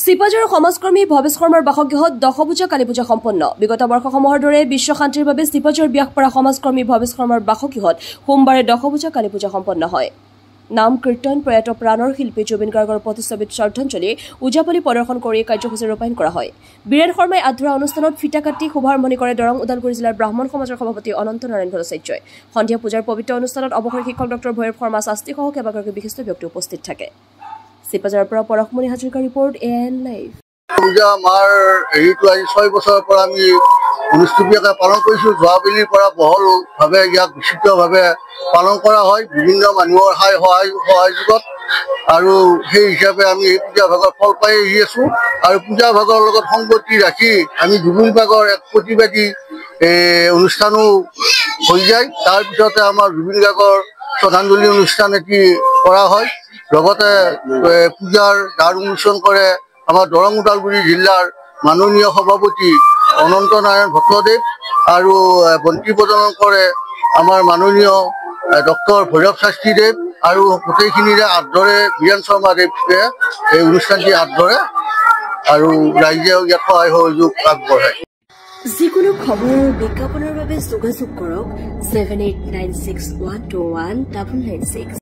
সিপাজাৰ সমাজকৰ্মী ভৱেশ শৰ্মাৰ বাসগৃহত দশভূজা কালী পূজা সম্পন্ন। বিগত বৰ্ষসমূহৰ দৰে বিশ্ব শান্তিৰ বাবে সিপাজাৰ ব্যাসপাৰা সমাজকৰ্মী ভৱেশ শৰ্মাৰ বাসগৃহত সোমবাৰে দশভূজা কালী পূজা সম্পন্ন হয়। নাম কীৰ্তন প্ৰয়াত প্ৰাণৰ শিল্পী জুবিন গাৰ্গৰ প্ৰতিচ্ছবিত শ্ৰদ্ধাঞ্জলি উজাপলি প্ৰদৰ্শন কৰি কাৰ্যসূচী ৰূপায়ণ কৰা হয়। বীৰেন শৰ্মাই আধৰুৱা অনুষ্ঠানত ফিটা কাটি শুভাৰম্ভণি কৰে দৰং ওদালগুৰি জিলাৰ ব্ৰাহ্মণ সমাজৰ সভাপতি অনন্ত নাৰায়ণ ভট্টাচাৰ্যই। সন্ধিয়া পূজাৰ পবিত্ৰ অনুষ্ঠানত অৱসৰী শিক্ষক ডক্টৰ ভৈৰৱ শৰ্মা শাস্ত্ৰীসহ কেইবাগৰাকী বিশিষ্ট ব্যক্তি উপস্থিত থাকে। সিপাজাৰৰ পৰা পৰশমণি হাজৰিকাৰ ৰিপৰ্ট AN লাইভ। পূজা আমাৰ হেৰিটো আজি 6 বছৰৰ পৰা আমি অনুষ্ঠিতভাৱে পালন কৰিছোঁ। যোৱাবেলিৰ পৰা বহলভাৱে ইয়াক বিচিত্ৰভাৱে পালন কৰা হয় বিভিন্ন মানুহৰ সহযোগত, আৰু সেই হিচাপে আমি এই পূজা ভাগৰ ফল পাই আহি আছোঁ। আৰু পূজা ভাগৰ লগত সংগতি ৰাখি আমি জুবিন ভাগৰ এক প্ৰতিবাদী অনুষ্ঠানো হৈ যায়। তাৰপিছতে আমাৰ জুবিন গাৰ্গৰ শ্ৰদ্ধাঞ্জলি অনুষ্ঠান এটি কৰা হয়। লগতে পূজাৰ দ্বাৰ উন্মোচন কৰে আমাৰ দৰং ওদালগুৰি জিলাৰ মাননীয় সভাপতি অনন্ত নাৰায়ণ ভট্টদেৱ, আৰু বন্তি প্ৰদান কৰে আমাৰ মাননীয় ডক্টৰ ভৈৰৱ শাস্ত্ৰীদেৱ, আৰু গোটেইখিনিৰে আদৰে বীৰেন শৰ্মাদেৱে এই অনুষ্ঠানটি আদৰে আৰু ৰাইজেও ইয়াত সহায় সহযোগ আগবঢ়ায়। যিকোনো খবৰৰ বিজ্ঞাপনৰ বাবে যোগাযোগ কৰক 7896121996।